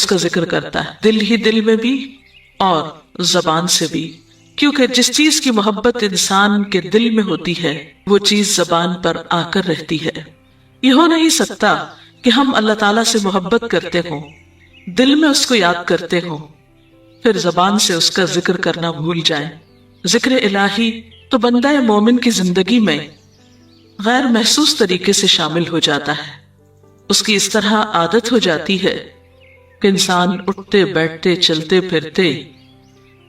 اس کا ذکر کرتا ہے، دل ہی دل میں بھی اور زبان سے بھی، کیونکہ جس چیز کی محبت انسان کے دل میں ہوتی ہے وہ چیز زبان پر آ کر رہتی ہے۔ یہ ہو نہیں سکتا کہ ہم اللہ تعالیٰ سے محبت کرتے ہوں، دل میں اس کو یاد کرتے ہوں، پھر زبان سے اس کا ذکر کرنا بھول جائیں۔ ذکر الہی تو بندہ مومن کی زندگی میں غیر محسوس طریقے سے شامل ہو جاتا ہے، اس کی اس طرح عادت ہو جاتی ہے کہ انسان اٹھتے بیٹھتے چلتے پھرتے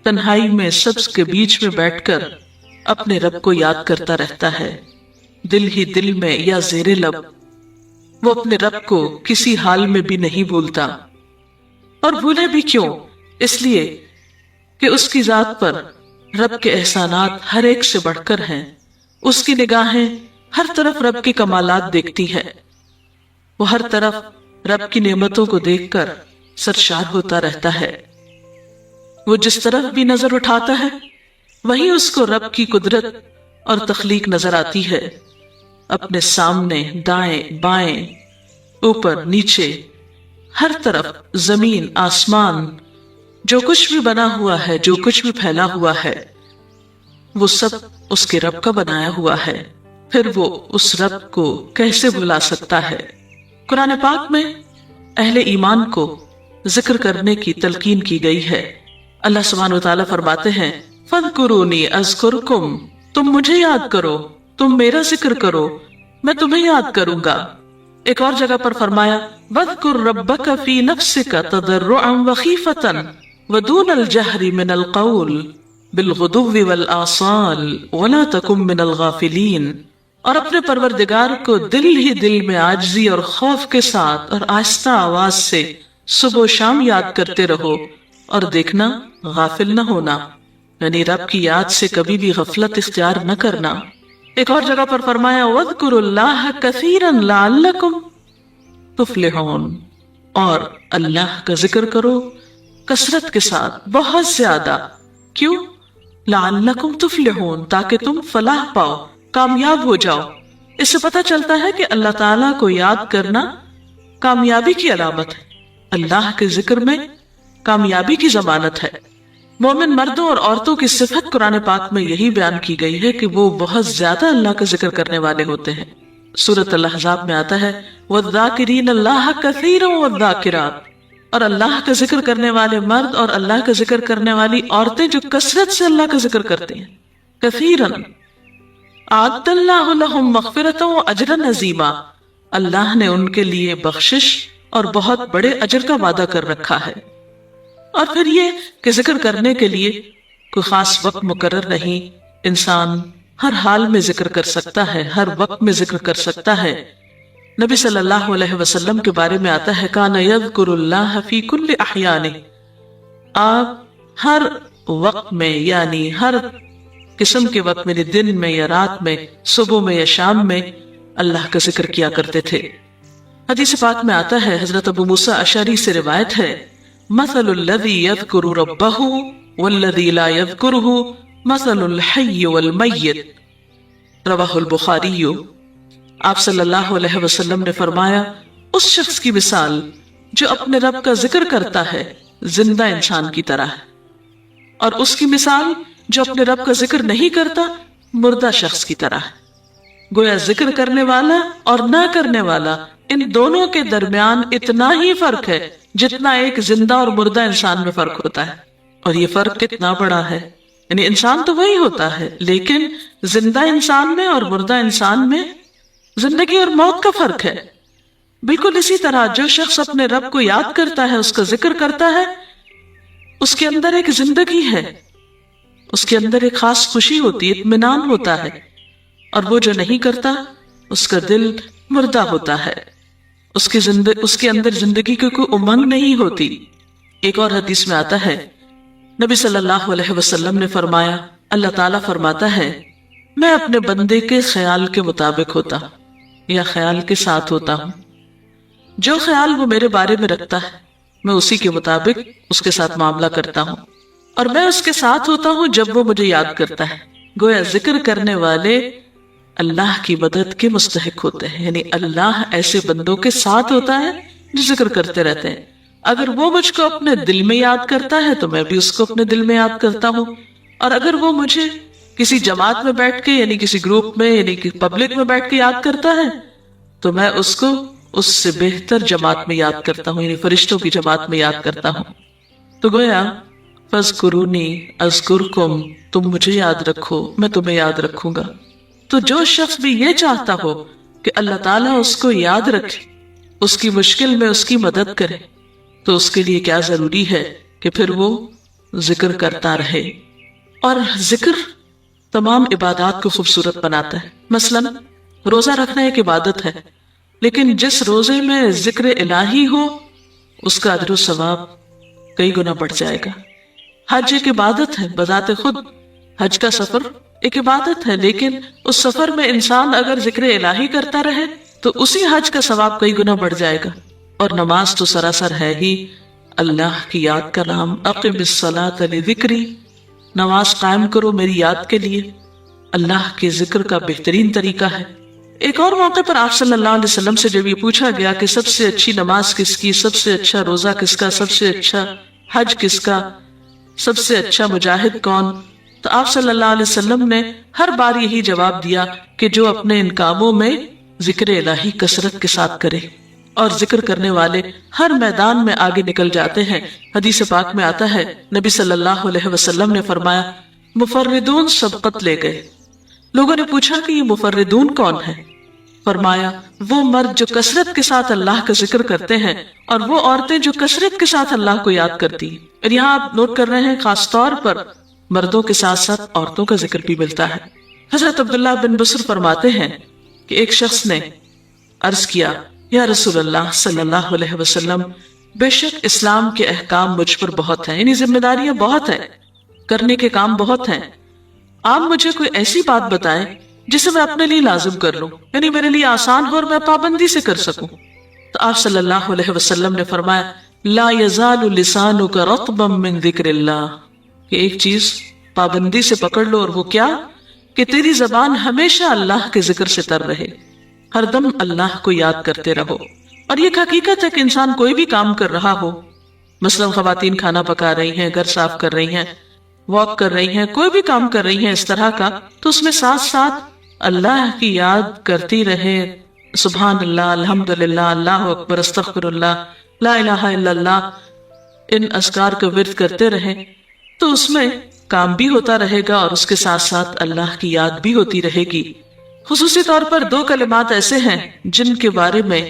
تنہائی میں سبز کے بیچ میں بیٹھ کر اپنے رب کو یاد کرتا رہتا ہے، دل ہی دل میں یا زیر لب وہ اپنے رب کو کسی حال میں بھی نہیں بھولتا۔ اور بھولے بھی کیوں؟ اس لیے کہ اس کی ذات پر رب کے احسانات ہر ایک سے بڑھ کر ہیں، اس کی نگاہیں ہر طرف رب کے کمالات دیکھتی ہے، وہ ہر طرف رب کی نعمتوں کو دیکھ کر سرشار ہوتا رہتا ہے۔ وہ جس طرف بھی نظر اٹھاتا ہے وہیں اس کو رب کی قدرت اور تخلیق نظر آتی ہے، اپنے سامنے، دائیں بائیں، اوپر نیچے، ہر طرف زمین آسمان، جو کچھ بھی بنا ہوا ہے، جو کچھ بھی پھیلا ہوا ہے، وہ سب اس کے رب کا بنایا ہوا ہے، پھر وہ اس رب کو کیسے بھلا سکتا ہے؟ قرآن پاک میں اہل ایمان کو ذکر کرنے کی تلقین کی گئی ہے۔ اللہ سبحانہ وتعالیٰ فرماتے ہیں فَاذْكُرُونِي أَذْكُرْكُمْ، تم مجھے یاد کرو، تم میرا ذکر کرو، میں تمہیں یاد کروں گا۔ ایک اور جگہ پر فرمایا وَاذْكُرْ رَبَّكَ فِي نَفْسِكَ تَضَرُّعًا وَخِيفَةً وَدُونَ الْجَهْرِ مِنَ الْقَوْلِ بِالْغُدُوِّ وَالْآصَالِ وَلَا تَكُن مِّنَ الْغَافِلِينَ، اور اپنے پروردگار کو دل ہی دل میں عاجزی اور خوف کے ساتھ اور آہستہ آواز سے صبح و شام یاد کرتے رہو، اور دیکھنا غافل نہ ہونا، یعنی رب کی یاد سے کبھی بھی غفلت اختیار نہ کرنا۔ ایک اور جگہ پر فرمایا وَاذْكُرُوا اللَّهَ كَثِيرًا لَعَلَّكُمْ تُفْلِحُونَ، اور اللہ کا ذکر کرو کثرت کے ساتھ، بہت زیادہ۔ کیوں؟ لَعَلَّكُمْ تُفْلِحُونَ، تاکہ تم فلاح پاؤ، کامیاب ہو جاؤ۔ اس سے پتہ چلتا ہے کہ اللہ تعالیٰ کو یاد کرنا کامیابی کی علامت ہے، اللہ کے ذکر میں کامیابی کی ضمانت ہے۔ مومن مردوں اور عورتوں کی صفت قرآن پاک میں یہی بیان کی گئی ہے کہ وہ بہت زیادہ اللہ کا ذکر کرنے والے ہوتے ہیں۔ سورۃ الاحزاب میں آتا ہے وَالذَّاكِرِينَ اللَّهَ كَثِيرًا وَالذَّاكِرَاتِ، اور اللہ کا ذکر کرنے والے مرد اور اللہ کا ذکر کرنے والی عورتیں جو کثرت سے اللہ کا ذکر کرتے ہیں۔ کثیراً اعد اللہ لہم مغفرۃ واجرا عظیما، اللہ نے ان کے لیے بخشش اور بہت بڑے اجر کا وعدہ کر رکھا ہے۔ اور پھر یہ کہ ذکر کرنے کے لیے کوئی خاص وقت مقرر نہیں، انسان ہر حال میں ذکر کر سکتا ہے، ہر وقت میں ذکر کر سکتا ہے۔ نبی صلی اللہ علیہ وسلم کے بارے میں آتا ہے کان یذکر اللہ فی کل احیانہ، آپ ہر وقت میں، یعنی ہر قسم کے وقت میں، دن میں یا رات میں، صبح میں یا شام میں اللہ کا ذکر کیا کرتے تھے۔ حدیث پاک میں آتا ہے، حضرت ابو موسیٰ اشعری سے روایت ہے مثل الذی یذکر ربہ والذی لا یذکرہ مثل الحی والمیت، رواہ البخاری۔ آپ صلی اللہ علیہ وسلم نے فرمایا اس شخص کی مثال جو اپنے رب کا ذکر کرتا ہے زندہ انسان کی طرح ہے، اور اس کی مثال جو اپنے رب کا ذکر نہیں کرتا مردہ شخص کی طرح ہے۔ گویا ذکر کرنے والا اور نہ کرنے والا، ان دونوں کے درمیان اتنا ہی فرق ہے جتنا ایک زندہ اور مردہ انسان میں فرق ہوتا ہے، اور یہ فرق کتنا بڑا ہے۔ یعنی انسان تو وہی ہوتا ہے، لیکن زندہ انسان میں اور مردہ انسان میں زندگی اور موت کا فرق ہے۔ بالکل اسی طرح جو شخص اپنے رب کو یاد کرتا ہے، اس کا ذکر کرتا ہے، اس کے اندر ایک زندگی ہے، اس کے اندر ایک خاص خوشی ہوتی ہے، اطمینان ہوتا ہے، اور وہ جو نہیں کرتا اس کا دل مردہ ہوتا ہے، اس کے اندر زندگی کی کوئی امنگ نہیں ہوتی۔ ایک اور حدیث میں آتا ہے نبی صلی اللہ علیہ وسلم نے فرمایا، اللہ تعالیٰ فرماتا ہے میں اپنے بندے کے خیال کے مطابق ہوتا ہوں یا خیال کے ساتھ ہوتا ہوں، جو خیال وہ میرے بارے میں رکھتا ہے میں اسی کے مطابق اس کے ساتھ معاملہ کرتا ہوں، اور میں اس کے ساتھ ہوتا ہوں جب وہ مجھے یاد کرتا ہے۔ گویا ذکر کرنے والے اللہ کی مدد کے مستحق ہوتے ہیں، یعنی اللہ ایسے بندوں کے ساتھ ہوتا ہے جو ذکر کرتے رہتے ہیں، اگر وہ مجھ کو اپنے دل میں یاد کرتا ہے تو میں بھی اس کو اپنے دل میں یاد کرتا ہوں، اور اگر وہ مجھے کسی جماعت میں بیٹھ کے یعنی کسی گروپ میں یعنی کہ پبلک میں بیٹھ کے یاد کرتا ہے تو میں اس کو اس سے بہتر جماعت میں یاد کرتا ہوں، یعنی فرشتوں کی جماعت میں یاد کرتا ہوں۔ تو گویا فاذکرونی اذکرکم، تم مجھے یاد رکھو میں تمہیں یاد رکھوں گا۔ تو جو شخص بھی یہ چاہتا ہو کہ اللہ تعالیٰ اس کو یاد رکھے، اس کی مشکل میں اس کی مدد کرے، تو اس کے لیے کیا ضروری ہے کہ پھر وہ ذکر کرتا رہے۔ اور ذکر تمام عبادات کو خوبصورت بناتا ہے۔ مثلا روزہ رکھنا ایک عبادت ہے، لیکن جس روزے میں ذکر الہی ہو اس کا اجر و ثواب کئی گنا بڑھ جائے گا۔ حج ایک عبادت ہے بذات خود، حج کا سفر ایک عبادت ہے، لیکن اس سفر میں انسان اگر ذکر الہی کرتا رہے تو اسی حج کا ثواب کئی گنا بڑھ جائے گا۔ اور نماز تو سراسر ہے ہی اللہ کی یاد کا نام، اقم الصلاۃ لذکری، نماز قائم کرو میری یاد کے لیے۔ اللہ کے ذکر کا بہترین طریقہ ہے۔ ایک اور موقع پر آپ صلی اللہ علیہ وسلم سے جب یہ پوچھا گیا کہ سب سے اچھی نماز کس کی، سب سے اچھا روزہ کس کا، سب سے اچھا حج کس کا، سب سے اچھا مجاہد کون، تو آپ صلی اللہ علیہ وسلم نے ہر بار یہی جواب دیا کہ جو اپنے ان کاموں میں ذکر الہی کثرت کے ساتھ کرے۔ اور ذکر کرنے والے ہر میدان میں آگے نکل جاتے ہیں۔ حدیث پاک میں آتا ہے نبی صلی اللہ علیہ وسلم نے فرمایا مفردون سبقت لے گئے۔ لوگوں نے پوچھا کہ یہ مفردون کون ہے؟ فرمایا وہ مرد جو کثرت کے ساتھ اللہ کا ذکر کرتے ہیں اور وہ عورتیں جو کثرت کے ساتھ اللہ کو یاد کرتی ہیں۔ اور یہاں آپ نوٹ کر رہے ہیں خاص طور پر مردوں کے ساتھ ساتھ عورتوں کا ذکر بھی ملتا ہے۔ حضرت عبداللہ بن بصر فرماتے ہیں کہ ایک شخص نے عرض کیا یا رسول اللہ صلی اللہ علیہ وسلم، بے شک اسلام کے احکام مجھ پر بہت ہیں، یعنی ذمہ داریاں بہت ہیں، کرنے کے کام بہت ہیں، آپ مجھے کوئی ایسی بات بتائیں جسے میں اپنے لیے لازم کر لوں، یعنی میرے لیے آسان ہو اور میں پابندی سے کر سکوں۔ تو آپ صلی اللہ علیہ وسلم نے فرمایا لا یزال لسانک رطبا من ذکر اللہ، کہ ایک چیز پابندی سے پکڑ لو، اور وہ کیا کہ تیری زبان ہمیشہ اللہ کے ذکر سے تر رہے، ہر دم اللہ کو یاد کرتے رہو۔ اور یہ حقیقت ہے کہ انسان کوئی بھی کام کر رہا ہو، مثلا خواتین کھانا پکا رہی ہیں، گھر صاف کر رہی ہیں، واک کر رہی ہیں، کوئی بھی کام کر رہی ہیں اس طرح کا، تو اس میں ساتھ ساتھ اللہ کی یاد کرتی رہے، سبحان اللہ، الحمدللہ، اللہ اکبر، استغفر اللہ، لا الہ الا اللہ، ان اذکار کا ورد کرتے رہیں، تو اس میں کام بھی ہوتا رہے گا اور اس کے ساتھ ساتھ اللہ کی یاد بھی ہوتی رہے گی۔ خصوصی طور پر دو کلمات ایسے ہیں جن کے بارے میں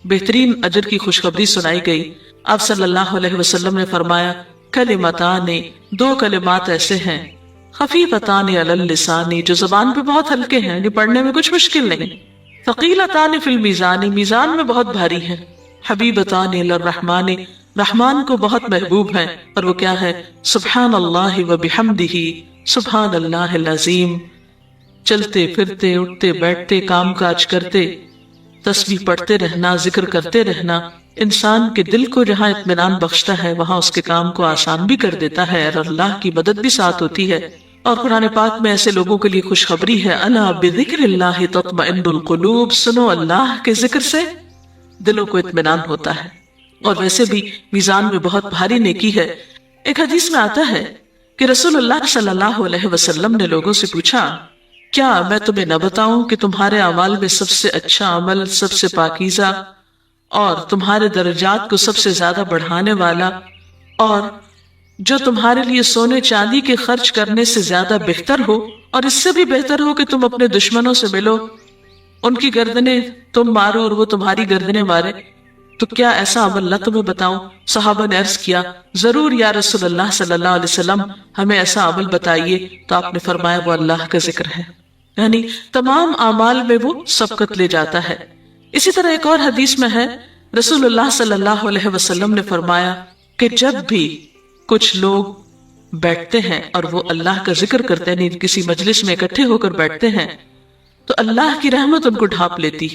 بہترین اجر کی خوشخبری سنائی گئی۔ آپ صلی اللہ علیہ وسلم نے فرمایا کلمتان، دو کلمات ایسے ہیں خفیفتان علی اللسان، جو زبان پہ بہت ہلکے ہیں، جو پڑھنے میں کچھ مشکل نہیں، ثقیلتان فی المیزان، میزان میں بہت بھاری ہیں، حبیبتان الی الرحمن، رحمان کو بہت محبوب ہیں، اور وہ کیا ہے سبحان اللہ و بحمدہ، سبحان اللہ العظیم۔ چلتے پھرتے اٹھتے بیٹھتے کام کاج کرتے تسبیح پڑھتے رہنا، ذکر کرتے رہنا انسان کے دل کو جہاں اطمینان بخشتا ہے وہاں اس کے کام کو آسان بھی کر دیتا ہے، اور اللہ کی مدد بھی ساتھ ہوتی ہے۔ اور قرآن پاک میں ایسے لوگوں کے لیے خوشخبری ہے الا بذکر اللہ تطمئن القلوب، سنو اللہ کے ذکر سے دلوں کو اطمینان ہوتا ہے۔ اور ویسے بھی میزان میں بہت بھاری نیکی ہے۔ ایک حدیث میں آتا ہے کہ رسول اللہ صلی اللہ علیہ وسلم نے لوگوں سے پوچھا کیا میں تمہیں نہ بتاؤں کہ تمہارے اعمال میں سب سے اچھا عمل، سب سے پاکیزہ اور تمہارے درجات کو سب سے زیادہ بڑھانے والا، اور جو تمہارے لیے سونے چاندی کے خرچ کرنے سے زیادہ بہتر ہو، اور اس سے بھی بہتر ہو کہ تم اپنے دشمنوں سے ملو، ان کی گردنیں تم مارو اور وہ تمہاری گردنیں مارے، تو کیا ایسا عمل نہ تمہیں بتاؤں؟ صحابہ نے عرض کیا ضرور یا رسول اللہ صلی اللہ علیہ وسلم، ہمیں ایسا عمل بتائیے۔ تو آپ نے فرمایا وہ اللہ کا ذکر ہے، یعنی تمام اعمال میں وہ سبقت لے جاتا ہے۔ اسی طرح ایک اور حدیث میں ہے رسول اللہ صلی اللہ علیہ وسلم نے فرمایا کہ جب بھی کچھ لوگ بیٹھتے ہیں اور وہ اللہ کا ذکر کرتے ہیں، یعنی کسی مجلس میں اکٹھے ہو کر بیٹھتے ہیں، تو اللہ کی رحمت ان کو ڈھانپ لیتی،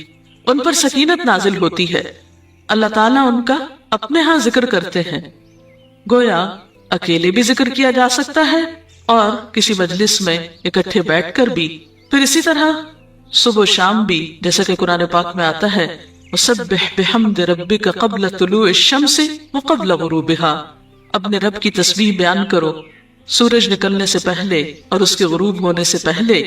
ان پر سکینت نازل ہوتی ہے، اللہ تعالیٰ ان کا اپنے ہاں ذکر کرتے ہیں۔ گویا اکیلے بھی ذکر کیا جا سکتا ہے اور کسی مجلس میں اکٹھے بیٹھ کر بھی، پھر اسی طرح صبح و شام بھی، جیسا کہ قرآن پاک میں آتا ہے وسبح بحمد ربک قبل طلوع الشمس وقبل غروبها، اپنے رب کی تسبیح بیان کرو سورج نکلنے سے پہلے اور اس کے غروب ہونے سے پہلے۔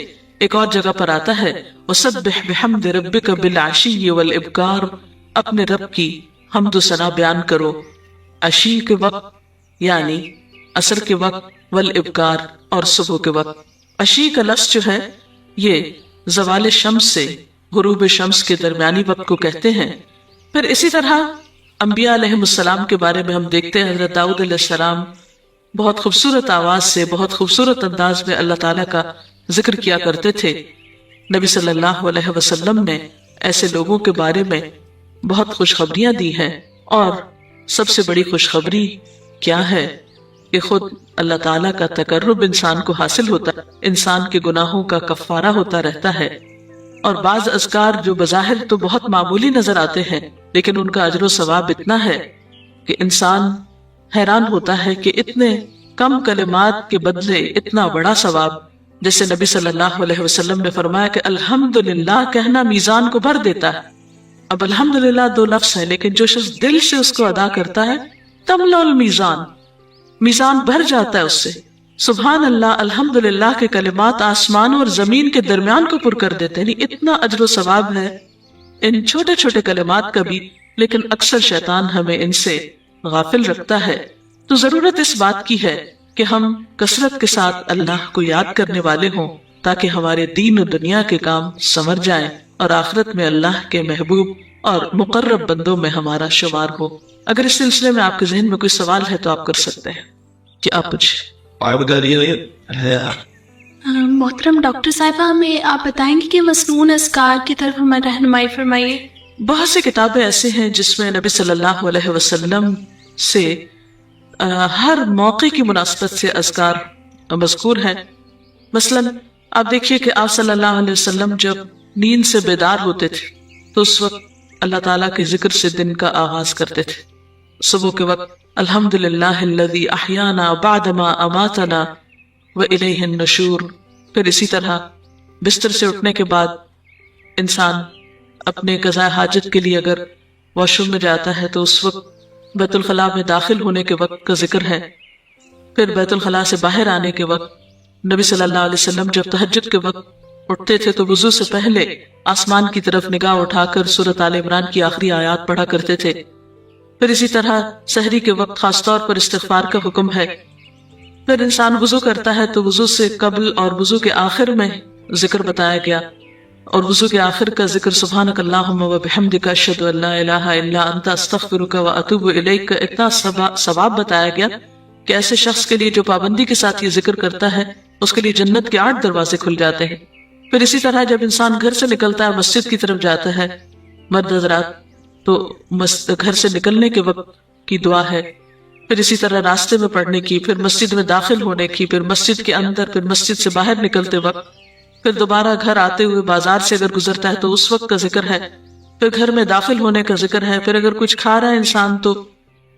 ایک اور جگہ پر آتا ہے وسبح بحمد ربک بالعشی والابکار، اپنے رب کی حمد و ثنا بیان کرو عشی کے وقت یعنی عصر کے وقت، والابکار اور صبح کے وقت۔ عشی کا لفظ جو ہے یہ زوال شمس سے غروب شمس کے درمیانی وقت کو کہتے ہیں۔ پھر اسی طرح انبیاء علیہ السلام کے بارے میں ہم دیکھتے ہیں، حضرت داؤد علیہ السلام بہت خوبصورت آواز سے بہت خوبصورت انداز میں اللہ تعالیٰ کا ذکر کیا کرتے تھے۔ نبی صلی اللہ علیہ وسلم نے ایسے لوگوں کے بارے میں بہت خوشخبریاں دی ہیں، اور سب سے بڑی خوشخبری کیا ہے کہ خود اللہ تعالیٰ کا تقرب انسان کو حاصل ہوتا ہے، انسان کے گناہوں کا کفارہ ہوتا رہتا ہے۔ اور بعض اذکار جو بظاہر تو بہت معمولی نظر آتے ہیں لیکن ان کا اجر و ثواب اتنا ہے کہ انسان حیران ہوتا ہے کہ اتنے کم کلمات کے بدلے اتنا بڑا ثواب۔ جیسے نبی صلی اللہ علیہ وسلم نے فرمایا کہ الحمدللہ کہنا میزان کو بھر دیتا ہے۔ اب الحمدللہ دو لفظ ہیں لیکن جو شخص دل سے اس کو ادا کرتا ہے تملأ المیزان، میزان بھر جاتا ہے اس سے۔ سبحان اللہ، الحمدللہ کے کلمات آسمان اور زمین کے درمیان کو پر کر دیتے ہیں، یعنی اتنا اجر و ثواب ہے ان چھوٹے چھوٹے کلمات کا بھی، لیکن اکثر شیطان ہمیں ان سے غافل رکھتا ہے۔ تو ضرورت اس بات کی ہے کہ ہم کثرت کے ساتھ اللہ کو یاد کرنے والے ہوں تاکہ ہمارے دین و دنیا کے کام سنور جائیں اور آخرت میں اللہ کے محبوب اور مقرب بندوں میں ہمارا شمار ہو۔ اگر اس سلسلے میں آپ کے ذہن میں کوئی سوال ہے تو آپ کر سکتے ہیں کہ آپ کچھ۔ محترم ڈاکٹر صاحبہ، ہمیں آپ بتائیں گے کہ مسنون اذکار کی طرف ہمیں رہنمائی فرمائیے۔ بہت سی کتابیں ایسے ہیں جس میں نبی صلی اللہ علیہ وسلم سے ہر موقع کی مناسبت سے اذکار مذکور ہیں۔ مثلا آپ دیکھیے کہ آپ صلی اللہ علیہ وسلم جب نیند سے بیدار ہوتے تھے تو اس وقت اللہ تعالیٰ کے ذکر سے دن کا آغاز کرتے تھے۔ صبح کے وقت الحمدللہ الذی احیانا بعدما اماتنا والیہ النشور۔ پھر اسی طرح بستر سے اٹھنے کے بعد انسان اپنے قضاء حاجت کے لیے اگر واش روم میں جاتا ہے تو اس وقت بیت الخلاء میں داخل ہونے کے وقت کا ذکر ہے۔ پھر بیت الخلاء سے باہر آنے کے وقت نبی صلی اللہ علیہ وسلم جب تہجد کے وقت اٹھتے تھے تو وضو سے پہلے آسمان کی طرف نگاہ اٹھا کر سورۃ آل عمران کی آخری آیات پڑھا کرتے تھے۔ پھر اسی طرح سحری کے وقت خاص طور پر استغفار کا حکم ہے۔ پھر انسان وضو کرتا ہے تو وضو سے قبل اور وضو کے آخر میں ذکر بتایا گیا، اور وضو کے آخر کا ذکر سبحانک اللہم و بحمدک اشہد ان لا الہ الا انت استغفرک و اتوب الیک کا اتنا ثواب بتایا گیا کہ ایسے شخص کے لیے جو پابندی کے ساتھ یہ ذکر کرتا ہے اس کے لیے جنت کے 8 دروازے کھل جاتے ہیں۔ پھر اسی طرح جب انسان گھر سے نکلتا ہے مسجد کی طرف جاتا ہے مرد حضرات تو گھر سے نکلنے کے وقت کی دعا ہے، پھر اسی طرح راستے میں پڑھنے کی، پھر مسجد میں داخل ہونے کی، پھر مسجد کے اندر، پھر مسجد سے باہر نکلتے وقت، پھر دوبارہ گھر آتے ہوئے بازار سے اگر گزرتا ہے تو اس وقت کا ذکر ہے، پھر گھر میں داخل ہونے کا ذکر ہے، پھر اگر کچھ کھا رہا ہے انسان تو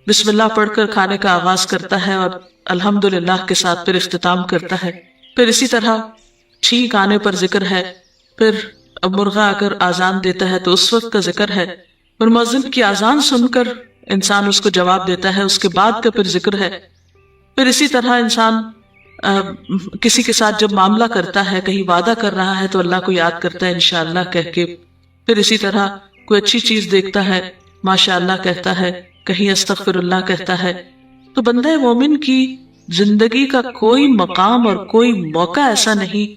بسم اللہ پڑھ کر کھانے کا آغاز کرتا ہے اور الحمدللہ کے ساتھ پھر اختتام کرتا ہے۔ پھر اسی طرح چھینک آنے پر ذکر ہے، پھر مرغا اگر آذان دیتا ہے تو اس وقت کا ذکر ہے، پھر مؤذن کی آذان سن کر انسان اس کو جواب دیتا ہے، اس کے بعد کا پھر ذکر ہے۔ پھر اسی طرح انسان کسی کے ساتھ جب معاملہ کرتا ہے، کہیں وعدہ کر رہا ہے تو اللہ کو یاد کرتا ہے انشاءاللہ کہہ کے، پھر اسی طرح کوئی اچھی چیز دیکھتا ہے ماشاءاللہ کہتا ہے، کہیں استغفر اللہ کہتا ہے۔ تو بندہ مومن کی زندگی کا کوئی مقام اور کوئی موقع ایسا نہیں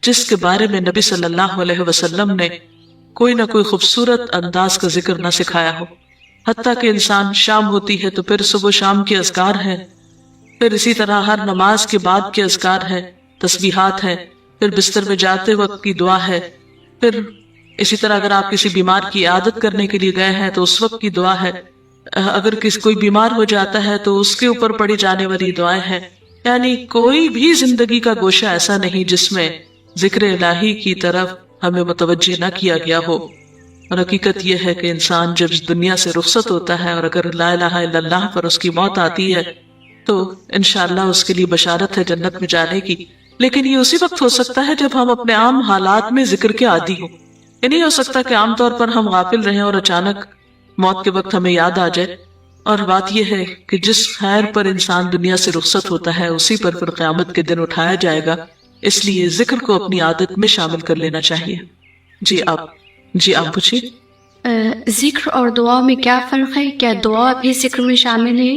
جس کے بارے میں نبی صلی اللہ علیہ وسلم نے کوئی نہ کوئی خوبصورت انداز کا ذکر نہ سکھایا ہو۔ حتیٰ کہ انسان شام ہوتی ہے تو پھر صبح شام کے اذکار ہیں، پھر اسی طرح ہر نماز کے بعد کے اذکار ہیں، تسبیحات ہیں، پھر بستر میں جاتے وقت کی دعا ہے، پھر اسی طرح اگر آپ کسی بیمار کی عیادت کرنے کے لیے گئے ہیں تو اس وقت کی دعا ہے، اگر کوئی بیمار ہو جاتا ہے تو اس کے اوپر پڑھی جانے والی دعائیں ہیں۔ یعنی کوئی بھی زندگی کا گوشہ ایسا نہیں جس میں ذکر الہی کی طرف ہمیں متوجہ نہ کیا گیا ہو۔ اور حقیقت یہ ہے کہ انسان جب اس دنیا سے رخصت ہوتا ہے اور اگر لا الہ الا اللہ پر اس کی موت آتی ہے تو انشاءاللہ اس کے لیے بشارت ہے جنت میں جانے کی، لیکن یہ اسی وقت ہو سکتا ہے جب ہم اپنے عام حالات میں ذکر کے عادی ہوں۔ یہ نہیں ہو سکتا کہ عام طور پر ہم غافل رہیں اور اچانک موت کے وقت ہمیں یاد آ جائے. اور بات یہ ہے کہ جس خیر پر انسان دنیا سے رخصت ہوتا ہے اسی پر پھر قیامت کے دن اٹھایا جائے گا. اس لیے ذکر کو اپنی عادت میں شامل کر لینا چاہیے. جی آپ پوچھیے. ذکر اور دعا میں کیا فرق ہے؟ کیا دعا بھی ذکر میں شامل ہے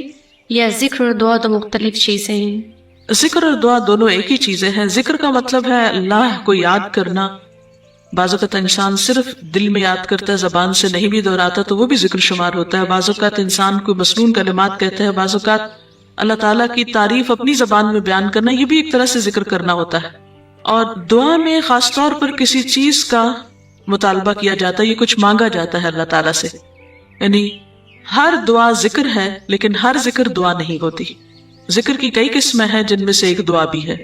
یا ذکر اور دعا تو مختلف چیزیں ہیں؟ ذکر اور دعا دونوں ایک ہی چیزیں ہیں. ذکر کا مطلب ہے اللہ کو یاد کرنا. بعض اوقات انسان صرف دل میں یاد کرتا ہے، زبان سے نہیں بھی دہراتا تو وہ بھی ذکر شمار ہوتا ہے. بعض اوقات انسان کو مسنون کلمات کہتے ہیں، بعض اوقات اللہ تعالیٰ کی تعریف اپنی زبان میں بیان کرنا، یہ بھی ایک طرح سے ذکر کرنا ہوتا ہے. اور دعا میں خاص طور پر کسی چیز کا مطالبہ کیا جاتا ہے، یہ کچھ مانگا جاتا ہے اللہ تعالیٰ سے. یعنی ہر دعا ذکر ہے لیکن ہر ذکر دعا نہیں ہوتی. ذکر کی کئی قسمیں ہیں جن میں سے ایک دعا بھی ہے.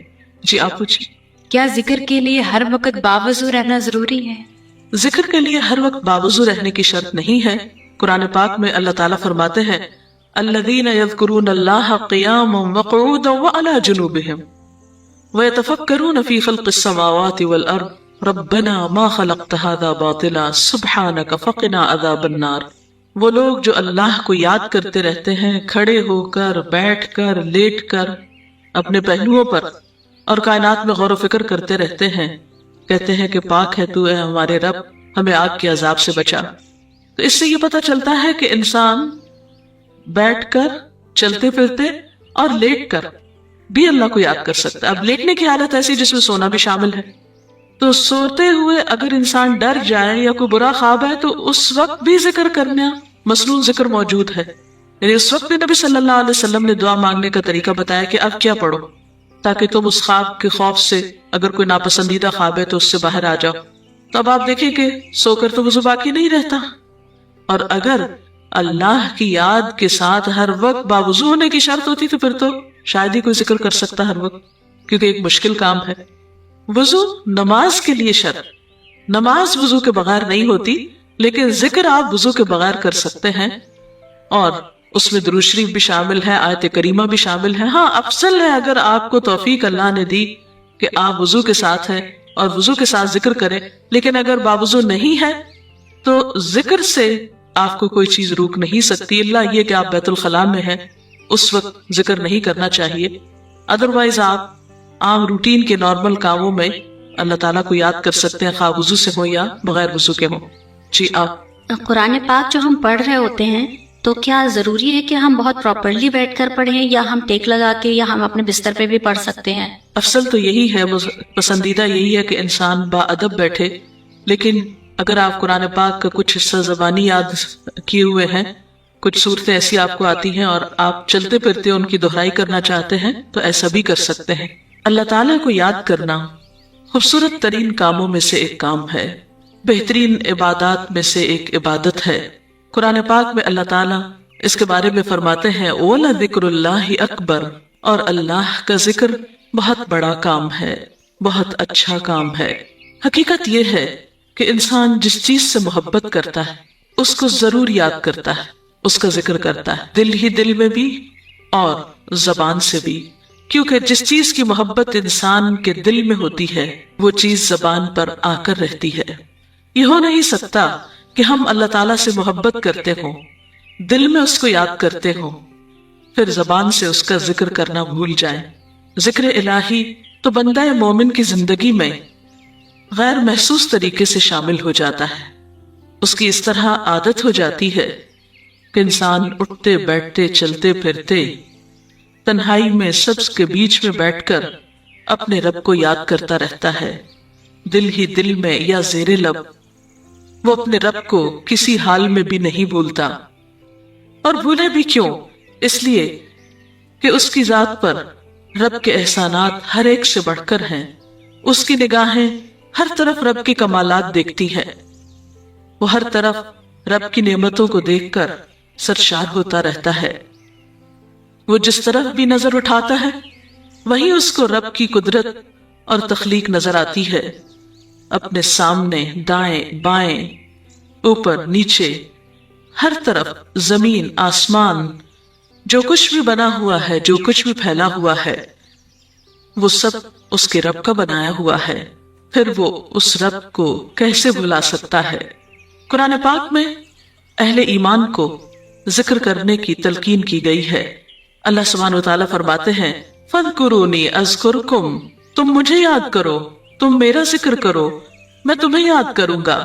جی آپ پوچھیں. کیا ذکر کے لیے ہر وقت باوضو رہنا ضروری ہے؟ ذکر کے لیے ہر وقت باوضو رہنے کی شرط نہیں ہے. قرآن پاک میں اللہ تعالیٰ فرماتے ہیں الذین یذکرون اللہ قیاما وقعودا وعلی جنوبہم ویتفکرون فی خلق السماوات والارض ربنا ما خلقت هذا باطلا سبحانک فقنا عذاب النار. وہ لوگ جو اللہ کو یاد کرتے رہتے ہیں کھڑے ہو کر، بیٹھ کر، لیٹ کر، اپنے پہلوؤں پر، اور کائنات میں غور و فکر کرتے رہتے ہیں، کہتے ہیں کہ پاک ہے تو اے ہمارے رب، ہمیں آگ کے عذاب سے بچا. تو اس سے یہ پتہ چلتا ہے کہ انسان بیٹھ کر، چلتے پھرتے اور لیٹ کر بھی اللہ کو یاد کر سکتا ہے. اب لیٹنے کی حالت ایسی جس میں سونا بھی شامل ہے، تو سوتے ہوئے اگر انسان ڈر جائے یا کوئی برا خواب ہے تو اس وقت بھی ذکر کرنا، مسنون ذکر موجود ہے. یعنی اس وقت بھی نبی صلی اللہ علیہ وسلم نے دعا مانگنے کا طریقہ بتایا کہ اب کیا پڑھو، تاکہ تم اس خواب کے خوف سے، اگر کوئی ناپسندیدہ خواب ہے تو اس سے باہر آ جاؤ. تو اب آپ دیکھیں کہ سو کر تو وضو باقی نہیں رہتا، اور اگر اللہ کی یاد کے ساتھ ہر وقت باوضو ہونے کی شرط ہوتی تو پھر تو شاید ہی کوئی ذکر کر سکتا ہر وقت، کیونکہ ایک مشکل کام ہے. وضو نماز کے لیے شرط، نماز وضو کے بغیر نہیں ہوتی، لیکن ذکر آپ وضو کے بغیر کر سکتے ہیں، اور اس میں درود شریف بھی شامل ہے، آیت کریمہ بھی شامل ہے. ہاں افضل ہے اگر آپ کو توفیق اللہ نے دی کہ آپ وضو کے ساتھ ہیں اور وضو کے ساتھ ذکر کریں، لیکن اگر باوضو نہیں ہے تو ذکر سے آپ کو کوئی چیز روک نہیں سکتی، اللہ یہ کہ آپ بیت الخلاء میں ہیں، اس وقت ذکر نہیں کرنا چاہیے. ادروائز آپ عام روٹین کے نارمل کاموں میں اللہ تعالیٰ کو یاد کر سکتے ہیں، خواہ وضو سے ہو یا بغیر وضو کے ہو. جی آپ. قرآن پاک جو ہم پڑھ رہے ہوتے ہیں تو کیا ضروری ہے کہ ہم بہت پراپرلی بیٹھ کر پڑھیں یا ہم ٹیک لگا کے یا ہم اپنے بستر پہ بھی پڑھ سکتے ہیں؟ افضل تو یہی ہے، وہ پسندیدہ یہی ہے کہ انسان با ادب بیٹھے. لیکن اگر آپ قرآن پاک کا کچھ حصہ زبانی یاد کیے ہوئے ہیں، کچھ صورتیں ایسی آپ کو آتی ہیں اور آپ چلتے پھرتے ان کی دہرائی کرنا چاہتے ہیں تو ایسا بھی کر سکتے ہیں. اللہ تعالیٰ کو یاد کرنا خوبصورت ترین کاموں میں سے ایک کام ہے، بہترین عبادات میں سے ایک عبادت ہے. قرآن پاک میں اللہ تعالیٰ اس کے بارے میں فرماتے ہیں وَلَذِكْرُ اللَّهِ أَكْبَرُ، اور اللہ کا ذکر بہت بڑا کام ہے، بہت اچھا کام ہے. حقیقت یہ ہے کہ انسان جس چیز سے محبت کرتا ہے اس کو ضرور یاد کرتا ہے، اس کا ذکر کرتا ہے، دل ہی دل میں بھی اور زبان سے بھی. کیونکہ جس چیز کی محبت انسان کے دل میں ہوتی ہے وہ چیز زبان پر آ کر رہتی ہے. یہ ہو نہیں سکتا کہ ہم اللہ تعالیٰ سے محبت کرتے ہوں، دل میں اس کو یاد کرتے ہوں، پھر زبان سے اس کا ذکر کرنا بھول جائیں. ذکر الہی تو بندہ مومن کی زندگی میں غیر محسوس طریقے سے شامل ہو جاتا ہے. اس کی اس طرح عادت ہو جاتی ہے کہ انسان اٹھتے بیٹھتے چلتے پھرتے تنہائی میں سبز کے بیچ میں بیٹھ کر اپنے رب کو یاد کرتا رہتا ہے، دل ہی دل میں یا زیر لب. وہ اپنے رب کو کسی حال میں بھی نہیں بھولتا، اور بھولے بھی کیوں؟ اس لیے کہ اس کی ذات پر رب کے احسانات ہر ایک سے بڑھ کر ہیں. اس کی نگاہیں ہر طرف رب کے کمالات دیکھتی ہیں، وہ ہر طرف رب کی نعمتوں کو دیکھ کر سرشار ہوتا رہتا ہے. وہ جس طرف بھی نظر اٹھاتا ہے وہیں اس کو رب کی قدرت اور تخلیق نظر آتی ہے. اپنے سامنے، دائیں بائیں، اوپر نیچے، ہر طرف زمین آسمان، جو کچھ بھی بنا ہوا ہے، جو کچھ بھی پھیلا ہوا ہے، وہ سب اس کے رب کا بنایا ہوا ہے. پھر وہ اس رب کو کیسے بھلا سکتا ہے۔ قرآن پاک میں اہل ایمان کو ذکر کرنے کی تلقین کی گئی ہے۔ اللہ سبحانہ وتعالیٰ فرماتے ہیں فَاذْكُرُونِي أَذْكُرْكُمْ، تم مجھے یاد کرو، تم میرا ذکر کرو، میں تمہیں یاد کروں گا۔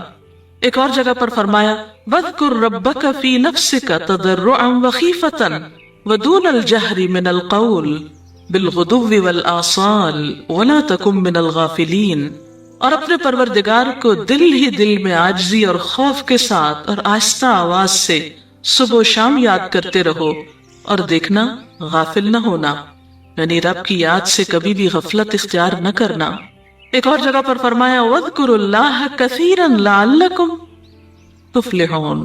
ایک اور جگہ پر فرمایا وَاذْكُرْ رَبَّكَ فِي نَفْسِكَ تَضَرُّعًا وَخِيفَةً وَدُونَ الْجَهْرِ مِنَ الْقَوْلِ بِالْغُدُوِّ وَالْآصَالِ وَلَا تَكُن مِّنَ الْغَافِلِينَ، اور اپنے پروردگار کو دل ہی دل میں عاجزی اور خوف کے ساتھ اور آہستہ آواز سے صبح و شام یاد کرتے رہو، اور دیکھنا غافل نہ ہونا، یعنی رب کی یاد سے کبھی بھی غفلت اختیار نہ کرنا۔ ایک اور جگہ پر فرمایا وَاذْكُرُوا اللَّهَ كَثِيرًا لَعَلَّكُمْ تُفْلِحُونَ،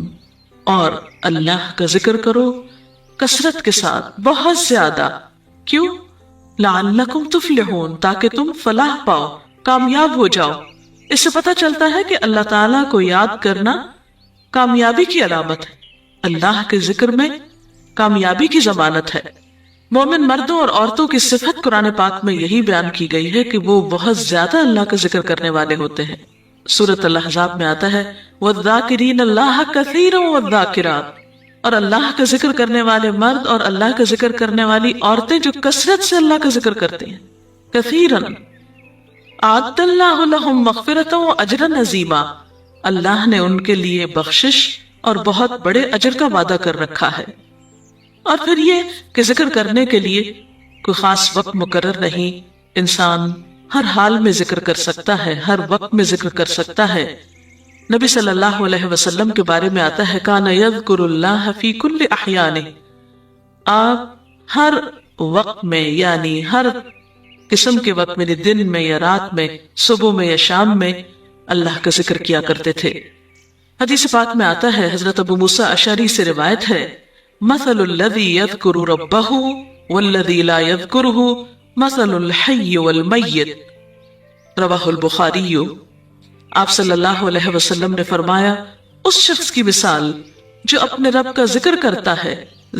اور اللہ کا ذکر کرو کثرت کے ساتھ، بہت زیادہ۔ کیوں؟ لَعَلَّكُمْ تُفْلِحُونَ، تاکہ تم فلاح پاؤ، کامیاب ہو جاؤ۔ اس سے پتہ چلتا ہے کہ اللہ تعالیٰ کو یاد کرنا کامیابی کی علامت ہے، اللہ کے ذکر میں کامیابی کی ضمانت ہے۔ مومن مردوں اور عورتوں کی صفت قرآن پاک میں یہی بیان کی گئی ہے کہ وہ بہت زیادہ اللہ کا ذکر کرنے والے ہوتے ہیں۔ سورۃ الاحزاب میں آتا ہے وَالذَّاكِرِينَ اللَّهَ كَثِيرًا وَالذَّاكِرَاتِ، اور اللہ کا ذکر کرنے والے مرد اور اللہ کا ذکر کرنے والی عورتیں جو کثرت سے اللہ کا ذکر کرتے ہیں۔ کثیرًا اعد اللہ لہم مغفرۃ واجرا عظیما، اللہ نے ان کے لیے بخشش اور بہت بڑے اجر کا وعدہ کر رکھا ہے۔ اور پھر یہ کہ ذکر کرنے کے لیے کوئی خاص وقت مقرر نہیں، انسان ہر حال میں ذکر کر سکتا ہے، ہر وقت میں ذکر کر سکتا ہے۔ نبی صلی اللہ علیہ وسلم کے بارے میں آتا ہے کان یذکر اللہ فی کل احیانہ، آپ ہر وقت میں، یعنی ہر قسم کے وقت میں، دن میں یا رات میں، صبح میں یا شام میں اللہ کا ذکر کیا کرتے تھے۔ حدیث پاک میں آتا ہے، حضرت ابو موسیٰ اشعری سے روایت ہے مثل الذی یذکر ربہ والذی لا یذکرہ مثل الحی والمیت، رواہ البخاری۔ آپ صلی اللہ علیہ وسلم نے فرمایا اس شخص کی مثال جو اپنے رب کا ذکر کرتا ہے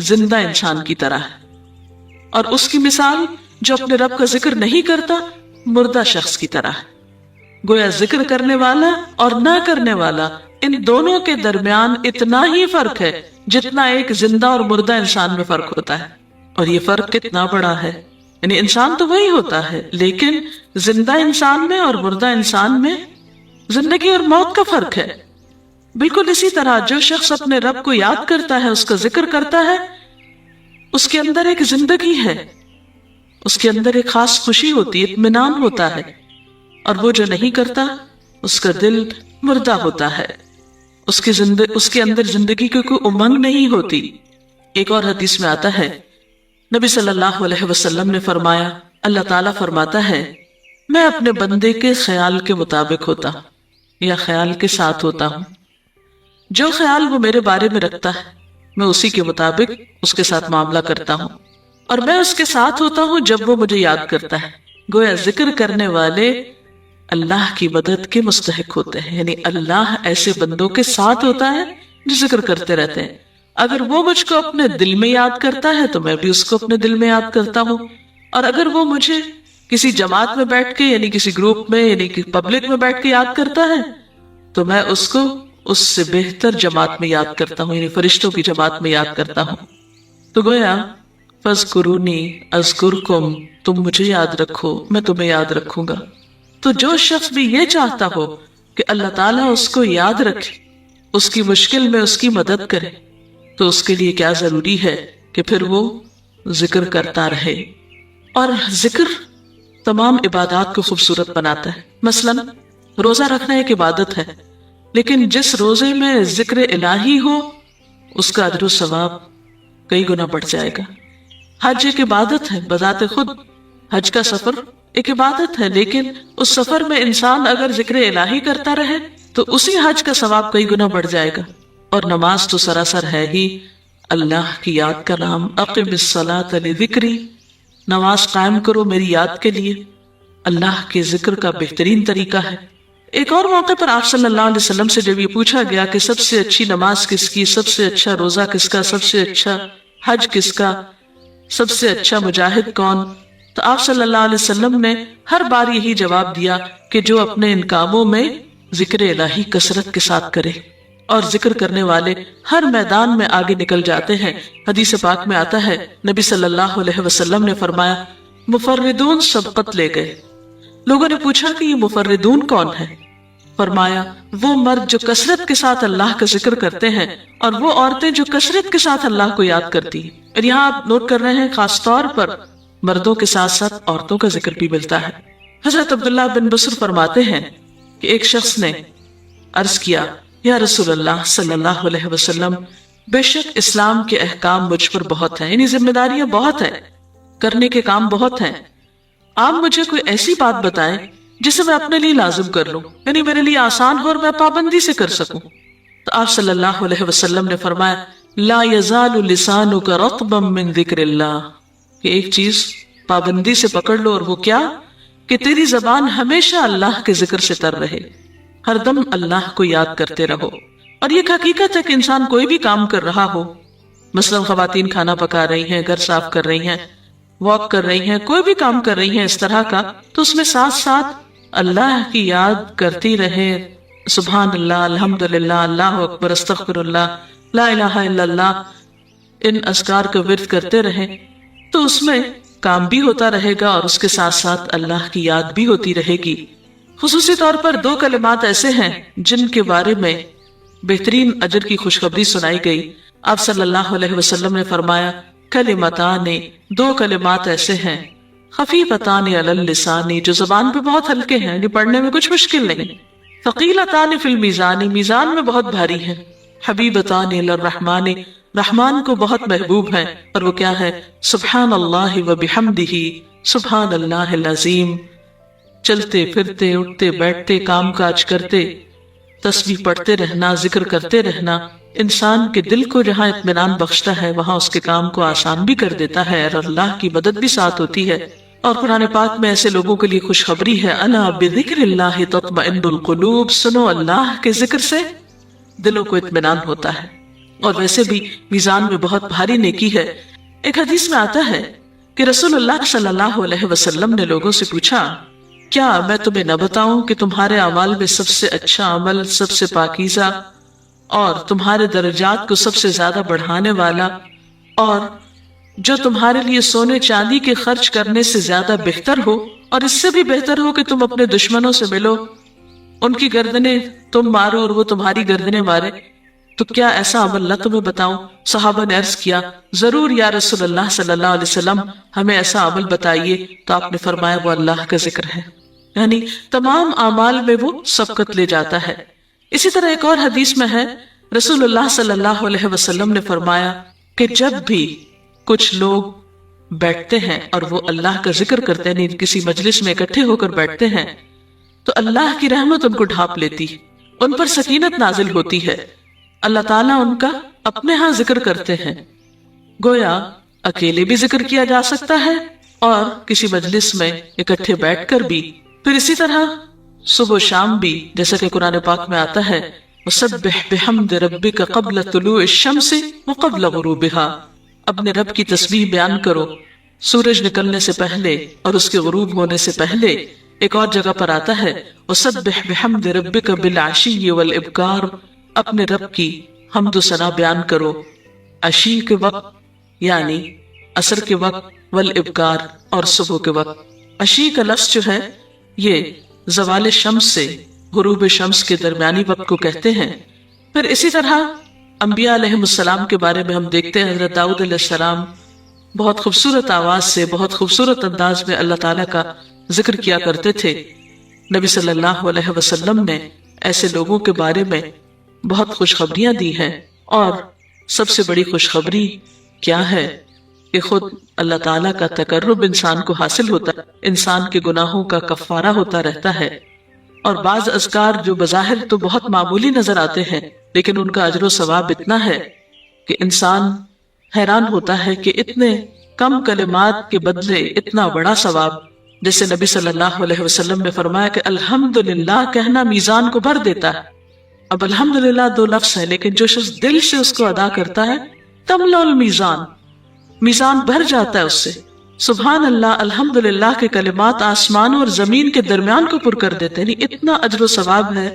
زندہ انسان کی طرح ہے، اور اس کی مثال جو اپنے رب کا ذکر نہیں کرتا مردہ شخص کی طرح ہے۔ گویا ذکر کرنے والا اور نہ کرنے والا، ان دونوں کے درمیان اتنا ہی فرق ہے جتنا ایک زندہ اور مردہ انسان میں فرق ہوتا ہے۔ اور یہ فرق کتنا بڑا ہے، یعنی انسان تو وہی ہوتا ہے، لیکن زندہ انسان میں اور مردہ انسان میں زندگی اور موت کا فرق ہے۔ بالکل اسی طرح جو شخص اپنے رب کو یاد کرتا ہے، اس کا ذکر کرتا ہے، اس کے اندر ایک زندگی ہے، اس کے اندر ایک خاص خوشی ہوتی ہے، اطمینان ہوتا ہے۔ اور وہ جو نہیں کرتا اس کا دل مردہ ہوتا ہے، اس کے اندر زندگی کی کوئی امنگ نہیں ہوتی۔ ایک اور حدیث میں آتا ہے نبی صلی اللہ علیہ وسلم نے فرمایا، اللہ تعالیٰ فرماتا ہے میں اپنے بندے کے خیال کے مطابق ہوتا ہوں یا خیال کے ساتھ ہوتا ہوں، جو خیال وہ میرے بارے میں رکھتا ہے میں اسی کے مطابق اس کے ساتھ معاملہ کرتا ہوں، اور میں اس کے ساتھ ہوتا ہوں جب وہ مجھے یاد کرتا ہے۔ گویا ذکر کرنے والے اللہ کی مدد کے مستحق ہوتے ہیں، یعنی اللہ ایسے بندوں کے ساتھ ہوتا ہے جو ذکر کرتے رہتے ہیں۔ اگر وہ مجھ کو اپنے دل میں یاد کرتا ہے تو میں بھی اس کو اپنے دل میں یاد کرتا ہوں، اور اگر وہ مجھے کسی جماعت میں بیٹھ کے، یعنی کسی گروپ میں، یعنی پبلک میں بیٹھ کے یاد کرتا ہے تو میں اس کو اس سے بہتر جماعت میں یاد کرتا ہوں، یعنی فرشتوں کی جماعت میں یاد کرتا ہوں۔ تو گویا فَاذْكُرُونِي أَذْكُرْكُمْ، تم مجھے یاد رکھو میں تمہیں یاد رکھوں گا۔ تو جو شخص بھی یہ چاہتا ہو کہ اللہ تعالیٰ اس کو یاد رکھے، اس کی مشکل میں اس کی مدد کرے، تو اس کے لیے کیا ضروری ہے کہ پھر وہ ذکر کرتا رہے۔ اور ذکر تمام عبادات کو خوبصورت بناتا ہے۔ مثلا روزہ رکھنا ایک عبادت ہے، لیکن جس روزے میں ذکر الہی ہو اس کا اجر و ثواب کئی گنا بڑھ جائے گا۔ حج ایک عبادت ہے بذات خود، حج کا سفر ایک عبادت ہے، لیکن اس سفر میں انسان اگر ذکر الہی کرتا رہے تو اسی حج کا ثواب کئی گنا بڑھ جائے گا۔ اور نماز تو سراسر ہے ہی اللہ کی یاد کا نام، اقم الصلاۃ لذکری، نماز قائم کرو میری یاد کے لیے۔ اللہ کے ذکر کا بہترین طریقہ ہے۔ ایک اور موقع پر آپ صلی اللہ علیہ وسلم سے جب یہ پوچھا گیا کہ سب سے اچھی نماز کس کی، سب سے اچھا روزہ کس کا، سب سے اچھا حج کس کا، سب سے اچھا مجاہد کون، تو آپ صلی اللہ علیہ وسلم نے ہر بار یہی جواب دیا کہ جو اپنے ان کاموں میں ذکر الہی کثرت کے ساتھ کرے، اور ذکر کرنے والے ہر میدان میں آگے نکل جاتے ہیں۔ حدیث پاک میں آتا ہے، نبی صلی اللہ علیہ وسلم نے فرمایا مفردون سبقت لے گئے۔ لوگوں نے پوچھا کہ یہ مفردون کون ہے؟ فرمایا وہ مرد جو کثرت کے ساتھ اللہ کا ذکر کرتے ہیں، اور وہ عورتیں جو کثرت کے ساتھ اللہ کو یاد کرتی ہیں۔ اور یہاں آپ نوٹ کر رہے ہیں خاص طور پر مردوں کے ساتھ ساتھ عورتوں کا ذکر بھی ملتا ہے۔ حضرت عبداللہ بن بصر فرماتے ہیں کہ ایک شخص نے عرض کیا، یا رسول اللہ صلی اللہ علیہ وسلم، بے شک اسلام کے احکام مجھ پر بہت ہیں، یعنی ذمہ داریاں بہت ہیں، کرنے کے کام بہت ہیں، آپ مجھے کوئی ایسی بات بتائیں جسے میں اپنے لیے لازم کر لوں، یعنی میرے لیے آسان ہو اور میں پابندی سے کر سکوں۔ تو آپ صلی اللہ علیہ وسلم نے فرمایا لا یزال لسانک رطبا من ذکر اللہ، کہ ایک چیز پابندی سے پکڑ لو، اور وہ کیا کہ تیری زبان ہمیشہ اللہ کے ذکر سے تر رہے، ہر دم اللہ کو یاد کرتے رہو۔ اور یہ حقیقت ہے کہ انسان کوئی بھی کام کر رہا ہو، مثلا خواتین کھانا پکا رہی ہیں، گھر صاف کر رہی ہیں، واک کر رہی ہیں، کوئی بھی کام کر رہی ہیں اس طرح کا، تو اس میں ساتھ ساتھ اللہ کی یاد کرتی رہے، سبحان اللہ، الحمدللہ، اللہ اکبر، استغفر اللہ، لا الہ الا اللہ، ان اذکار کا ورد کرتے رہیں، تو اس میں کام بھی ہوتا رہے گا اور اس کے ساتھ ساتھ اللہ کی یاد بھی ہوتی رہے گی۔ خصوصی طور پر دو کلمات ایسے ہیں جن کے بارے میں بہترین اجر کی خوشخبری سنائی گئی۔ آپ صلی اللہ علیہ وسلم نے فرمایا کلمتان، دو کلمات ایسے ہیں خفیفتان علی اللسان، جو زبان پہ بہت ہلکے ہیں، یعنی پڑھنے میں کچھ مشکل نہیں، ثقیلتان فی المیزان، میزان میں بہت بھاری ہیں، حبیبتان الی الرحمن، رحمان کو بہت محبوب ہیں، اور وہ کیا ہے؟ سبحان اللہ و بحمدہ، سبحان اللہ العظیم۔ چلتے پھرتے، اٹھتے بیٹھتے، کام کاج کرتے، تسبیح پڑھتے رہنا، ذکر کرتے رہنا، انسان کے دل کو جہاں اطمینان بخشتا ہے وہاں اس کے کام کو آسان بھی کر دیتا ہے، اور اللہ کی مدد بھی ساتھ ہوتی ہے۔ اور قرآن پاک میں ایسے لوگوں کے لیے خوشخبری ہے، الا بذکر اللہ تطمئن القلوب، سنو اللہ کے ذکر سے دلوں کو اطمینان ہوتا ہے۔ اور ویسے بھی میزان میں بہت بھاری نیکی ہے۔ ایک حدیث میں آتا ہے کہ رسول اللہ صلی اللہ علیہ وسلم نے لوگوں سے پوچھا، کیا میں تمہیں نہ بتاؤں کہ تمہارے اعمال میں سب سے اچھا عمل، سب سے پاکیزہ اور تمہارے درجات کو سب سے زیادہ بڑھانے والا، اور جو تمہارے لیے سونے چاندی کے خرچ کرنے سے زیادہ بہتر ہو، اور اس سے بھی بہتر ہو کہ تم اپنے دشمنوں سے ملو، ان کی گردنیں تم مارو اور وہ تمہاری گردنیں مارے، تو کیا ایسا عمل نہ تمہیں بتاؤں؟ صحابہ نے عرض کیا ضرور یا رسول اللہ صلی اللہ علیہ وسلم، ہمیں ایسا عمل بتائیے۔ تو آپ نے فرمایا وہ اللہ کا ذکر ہے، یعنی تمام اعمال میں وہ سبقت لے جاتا ہے۔ اسی طرح ایک اور حدیث میں ہے، رسول اللہ صلی اللہ علیہ وسلم نے فرمایا کہ جب بھی کچھ لوگ بیٹھتے ہیں اور وہ اللہ کا ذکر کرتے ہیں، کسی مجلس میں اکٹھے ہو کر بیٹھتے ہیں، تو اللہ کی رحمت ان کو ڈھانپ لیتی، ان پر سکینت نازل ہوتی ہے، اللہ تعالیٰ ان کا اپنے ہاں ذکر کرتے ہیں۔ گویا اکیلے بھی ذکر کیا جا سکتا ہے اور کسی مجلس میں اکٹھے بیٹھ کر بھی، پھر اسی طرح صبح و شام بھی، جیسا کہ قرآن پاک میں آتا ہے وَسَبِّحْ بِحَمْدِ رَبِّكَ قَبْلَ طُلُوعِ الشَّمْسِ وَقَبْلَ غُرُوبِهَا، اپنے رب کی تسبیح بیان کرو سورج نکلنے سے پہلے اور اس کے غروب ہونے سے پہلے۔ ایک اور جگہ پر آتا ہے وَسَبِّحْ بِحَمْدِ رَبِّكَ بِالْعَشِيِّ وَالْإِبْكَارِ، اپنے رب کی حمد و ثنا بیان کرو عشی کے وقت یعنی عصر کے وقت، والابکار اور صبح کے وقت۔ عشی کا لفظ جو ہے یہ زوال شمس سے غروب شمس کے درمیانی وقت کو کہتے ہیں۔ پھر اسی طرح انبیاء علیہ السلام کے بارے میں ہم دیکھتے ہیں، حضرت داؤد علیہ السلام بہت خوبصورت آواز سے، بہت خوبصورت انداز میں اللہ تعالیٰ کا ذکر کیا کرتے تھے۔ نبی صلی اللہ علیہ وسلم نے ایسے لوگوں کے بارے میں بہت خوشخبریاں دی ہیں، اور سب سے بڑی خوشخبری کیا ہے کہ خود اللہ تعالیٰ کا تقرب انسان کو حاصل ہوتا ہے، انسان کے گناہوں کا کفارہ ہوتا رہتا ہے۔ اور بعض اذکار جو بظاہر تو بہت معمولی نظر آتے ہیں لیکن ان کا اجر و ثواب اتنا ہے کہ انسان حیران ہوتا ہے کہ اتنے کم کلمات کے بدلے اتنا بڑا ثواب۔ جیسے نبی صلی اللہ علیہ وسلم نے فرمایا کہ الحمدللہ کہنا میزان کو بھر دیتا ہے۔ اب الحمدللہ دو لفظ ہے، لیکن جو شخص دل سے اس کو ادا کرتا ہے تملا المیزان، میزان بھر جاتا ہے اس سے۔ سبحان اللہ الحمدللہ کے کلمات آسمان اور زمین کے درمیان کو پر کر دیتے ہیں. اتنا اجر و ثواب ہے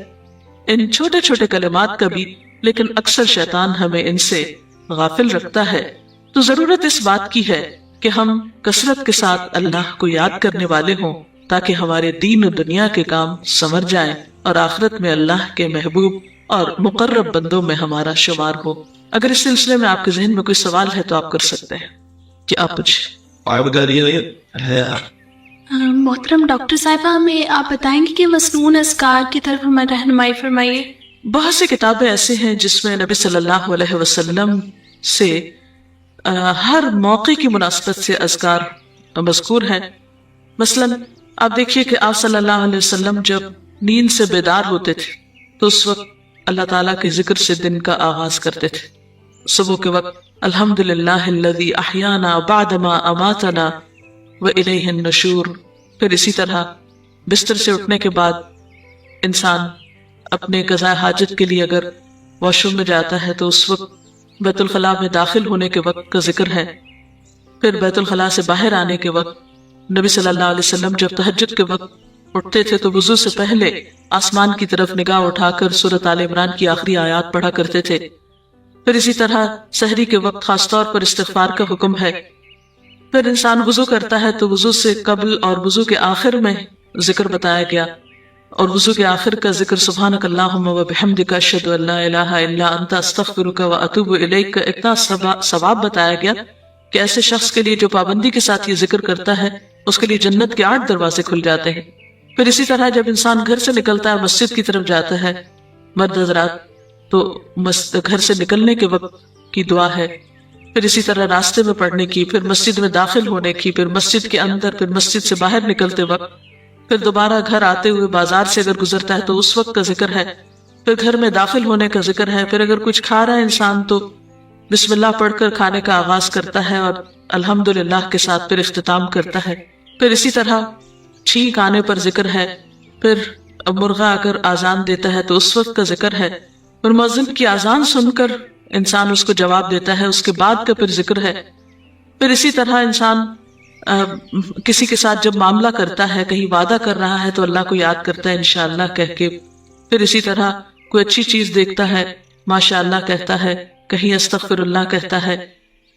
ان چھوٹے چھوٹے کلمات کا بھی، لیکن اکثر شیطان ہمیں ان سے غافل رکھتا ہے. تو ضرورت اس بات کی ہے کہ ہم کثرت کے ساتھ اللہ کو یاد کرنے والے ہوں، تاکہ ہمارے دین و دنیا کے کام سمر جائیں اور آخرت میں اللہ کے محبوب اور مقرب بندوں میں ہمارا شمار ہو. اگر اس سلسلے میں آپ کے ذہن میں کوئی سوال ہے تو آپ کر سکتے ہیں. کہ آپ پوچھیں. محترم ڈاکٹر صاحبہ، ہمیں آپ بتائیں گے کہ مسنون اذکار کی طرف ہمیں رہنمائی فرمائیے. بہت سی کتابیں ایسے ہیں جس میں نبی صلی اللہ علیہ وسلم سے ہر موقع کی مناسبت سے اذکار مذکور ہیں. مثلا آپ دیکھیے کہ آپ صلی اللہ علیہ وسلم جب نیند سے بیدار ہوتے تھے تو اس وقت اللہ تعالیٰ کے ذکر سے دن کا آغاز کرتے تھے. صبح کے وقت الحمدللہ الذی احیانا بعدما اماتنا والیہ النشور. پھر اسی طرح بستر سے اٹھنے کے بعد انسان اپنے قضاء حاجت کے لیے اگر واش روم میں جاتا ہے تو اس وقت بیت الخلاء میں داخل ہونے کے وقت کا ذکر ہے. پھر بیت الخلاء سے باہر آنے کے وقت نبی صلی اللہ علیہ وسلم جب تہجد کے وقت اٹھتے تھے تو وضو سے پہلے آسمان کی طرف نگاہ اٹھا کر سورۃ آل عمران کی آخری آیات پڑھا کرتے تھے. پھر اسی طرح سحری کے وقت خاص طور پر استغفار کا حکم ہے. پھر انسان وضو کرتا ہے تو وضو سے قبل اور وضو کے آخر میں ذکر بتایا گیا، اور وضو کے آخر کا ذکر سبحانک اللہم و بحمدک اشہد ان لا الہ الا انت استغفرک و اتوب الیک کا اتنا ثواب بتایا گیا کہ ایسے شخص کے لیے جو پابندی کے ساتھ یہ ذکر کرتا ہے اس کے لیے جنت کے 8 دروازے کھل جاتے ہیں. پھر اسی طرح جب انسان گھر سے نکلتا ہے مسجد کی طرف جاتا ہے مرد حضرات تو گھر سے نکلنے کے وقت کی دعا ہے. پھر اسی طرح راستے میں پڑھنے کی، پھر مسجد میں داخل ہونے کی، پھر مسجد کے اندر، پھر مسجد سے باہر نکلتے وقت، پھر دوبارہ گھر آتے ہوئے بازار سے اگر گزرتا ہے تو اس وقت کا ذکر ہے. پھر گھر میں داخل ہونے کا ذکر ہے. پھر اگر کچھ کھا رہا ہے انسان تو بسم اللہ پڑھ کر کھانے کا آغاز کرتا ہے اور الحمدللہ کے ساتھ پھر اختتام کرتا ہے. پھر اسی طرح چھینک آنے پر ذکر ہے. پھر مرغا اگر آذان دیتا ہے تو اس وقت کا ذکر ہے. پھر مؤذن کی آذان سن کر انسان اس کو جواب دیتا ہے، اس کے بعد کا پھر ذکر ہے. پھر اسی طرح انسان کسی کے ساتھ جب معاملہ کرتا ہے، کہیں وعدہ کر رہا ہے تو اللہ کو یاد کرتا ہے انشاءاللہ کہہ کے. پھر اسی طرح کوئی اچھی چیز دیکھتا ہے ماشاءاللہ کہتا ہے، کہیں استغفر اللہ کہتا ہے.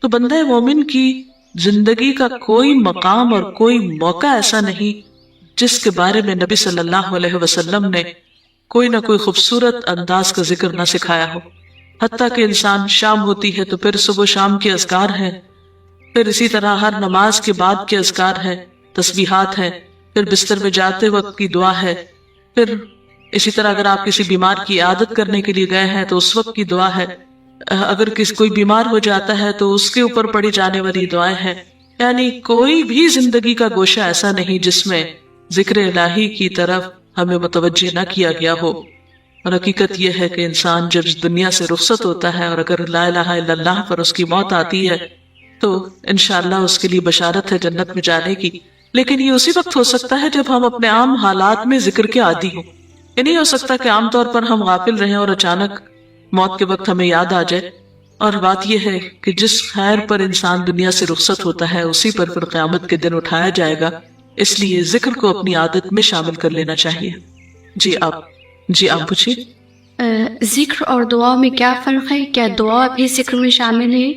تو بندہ مومن کی زندگی کا کوئی مقام اور کوئی موقع ایسا نہیں جس کے بارے میں نبی صلی اللہ علیہ وسلم نے کوئی نہ کوئی خوبصورت انداز کا ذکر نہ سکھایا ہو. حتیٰ کہ انسان شام ہوتی ہے تو پھر صبح و شام کے اذکار ہیں. پھر اسی طرح ہر نماز کے بعد کے اذکار ہیں، تسبیحات ہیں. پھر بستر میں جاتے وقت کی دعا ہے. پھر اسی طرح اگر آپ کسی بیمار کی عیادت کرنے کے لیے گئے ہیں تو اس وقت کی دعا ہے. اگر کوئی بیمار ہو جاتا ہے تو اس کے اوپر پڑھی جانے والی دعائیں ہیں. یعنی کوئی بھی زندگی کا گوشہ ایسا نہیں جس میں ذکر الہی کی طرف ہمیں متوجہ نہ کیا گیا ہو. اور حقیقت یہ ہے کہ انسان جب دنیا سے رخصت ہوتا ہے اور اگر لا الہ الا اللہ پر اس کی موت آتی ہے تو انشاءاللہ اس کے لیے بشارت ہے جنت میں جانے کی. لیکن یہ اسی وقت ہو سکتا ہے جب ہم اپنے عام حالات میں ذکر کے عادی ہوں. یہ نہیں ہو سکتا کہ عام طور پر ہم غافل رہیں اور اچانک موت کے وقت ہمیں یاد آ جائے. اور بات یہ ہے کہ جس خیر پر انسان دنیا سے رخصت ہوتا ہے اسی پر پھر قیامت کے دن اٹھایا جائے گا. اس لیے ذکر کو اپنی عادت میں شامل کر لینا چاہیے. جی آپ پوچھیے. ذکر اور دعا میں کیا فرق ہے؟ کیا دعا بھی ذکر میں شامل ہے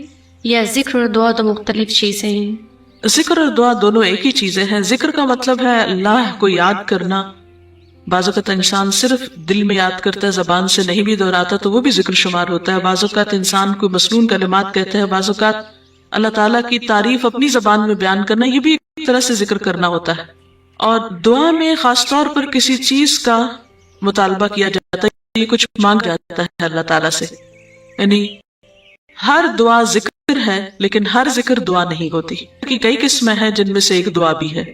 یا ذکر اور دعا تو مختلف چیزیں ہیں؟ ذکر اور دعا دونوں ایک ہی چیزیں ہیں. ذکر کا مطلب ہے اللہ کو یاد کرنا. بعض اوقات انسان صرف دل میں یاد کرتا ہے، زبان سے نہیں بھی دہراتا تو وہ بھی ذکر شمار ہوتا ہے. بعض اوقات انسان کو مسنون کلمات کہتا ہے. بعض اوقات اللہ تعالیٰ کی تعریف اپنی زبان میں بیان کرنا، یہ بھی ایک طرح سے ذکر کرنا ہوتا ہے. اور دعا میں خاص طور پر کسی چیز کا مطالبہ کیا جاتا ہے، یہ کچھ مانگ جاتا ہے اللہ تعالیٰ سے. یعنی ہر دعا ذکر ہے لیکن ہر ذکر دعا نہیں ہوتی. کئی قسمیں ہیں جن میں سے ایک دعا بھی ہے.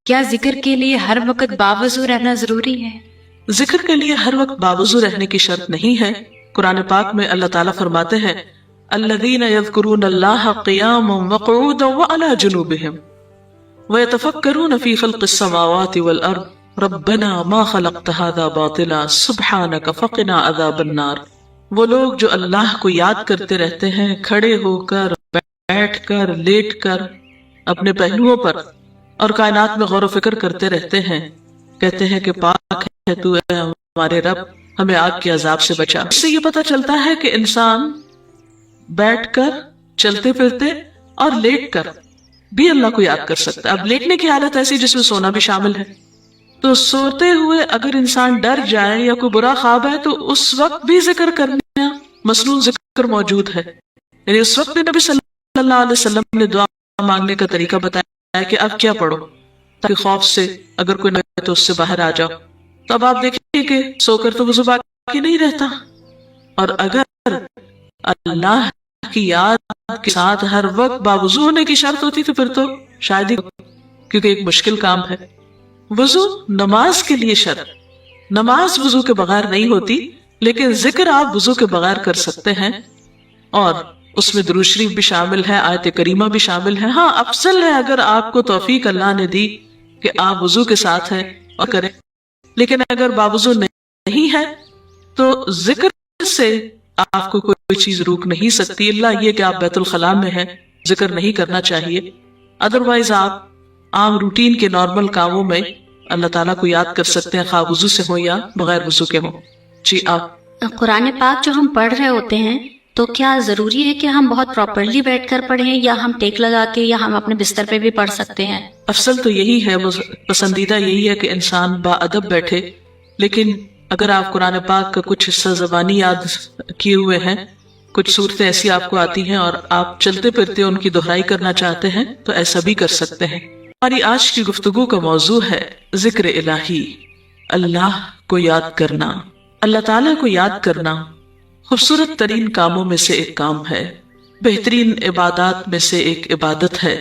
کیا ذکر کے لیے ہر وقت باوضو رہنا ضروری ہے؟ ذکر کے لیے ہر وقت باوضو رہنے کی شرط نہیں ہے. قرآن پاک میں اللہ تعالیٰ فرماتے ہیں الذین یذکرون اللہ قیاما وقعودا وعلی جنوبہم ویتفکرون فی خلق السماوات والارض ربنا ما خلقت هذا باطلا سبحانک فقنا عذاب النار. وہ لوگ جو اللہ کو یاد کرتے رہتے ہیں کھڑے ہو کر، بیٹھ کر، لیٹ کر، اپنے پہلوؤں پر اور کائنات میں غور و فکر کرتے رہتے ہیں، کہتے ہیں کہ پاک ہے تو اے ہمارے رب، ہمیں آگ کے عذاب سے بچا۔ اس سے یہ پتہ چلتا ہے کہ انسان بیٹھ کر، چلتے پھرتے اور لیٹ کر بھی اللہ کو یاد کر سکتا ہے۔ اب لیٹنے کی حالت ایسی جس میں سونا بھی شامل ہے، تو سوتے ہوئے اگر انسان ڈر جائے یا کوئی برا خواب ہے تو اس وقت بھی ذکر کرنا، مسنون ذکر موجود ہے۔ یعنی اس وقت بھی نبی صلی اللہ علیہ وسلم نے دعا مانگنے کا طریقہ بتایا کہ اب کیا پڑھو تاکہ خوف سے اگر کوئی نہ تو اس سے باہر آ جاؤ۔ تو اب آپ دیکھیں کہ سو کر تو وضو باقی نہیں رہتا، اور اگر اللہ کی یاد کے ساتھ ہر وقت باوضو ہونے کی شرط ہوتی تو پھر تو شاید ہی، کیونکہ ایک مشکل کام ہے۔ وضو نماز کے لیے شرط، نماز وضو کے بغیر نہیں ہوتی، لیکن ذکر آپ وضو کے بغیر کر سکتے ہیں، اور اس میں درود شریف بھی شامل ہے، آیت کریمہ بھی شامل ہے۔ ہاں افضل ہے اگر آپ کو توفیق اللہ نے دی کہ آپ وضو کے ساتھ ہیں اور کریں، لیکن اگر باوضو نہیں ہے تو ذکر سے آپ کو کوئی چیز روک نہیں سکتی، اللہ یہ کہ آپ بیت الخلاء میں ہیں، ذکر نہیں کرنا چاہیے۔ ادروائز آپ عام روٹین کے نارمل کاموں میں اللہ تعالیٰ کو یاد کر سکتے ہیں، خواہ وضو سے ہو یا بغیر وضو کے ہو۔ جی آپ قرآن پاک جو ہم پڑھ رہے ہوتے ہیں تو کیا ضروری ہے کہ ہم بہت پراپرلی بیٹھ کر پڑھیں، یا ہم ٹیک لگا کے یا ہم اپنے بستر پہ بھی پڑھ سکتے ہیں؟ افضل تو یہی ہے، پسندیدہ یہی ہے کہ انسان با ادب بیٹھے، لیکن اگر آپ قرآن پاک کا کچھ حصہ زبانی یاد کیے ہوئے ہیں، کچھ صورتیں ایسی آپ کو آتی ہیں اور آپ چلتے پھرتے ان کی دہرائی کرنا چاہتے ہیں تو ایسا بھی کر سکتے ہیں۔ ہماری آج کی گفتگو کا موضوع ہے ذکر الہی، اللہ کو یاد کرنا، اللہ تعالیٰ کو یاد کرنا خوبصورت ترین کاموں میں سے ایک کام ہے، بہترین عبادات میں سے ایک عبادت ہے۔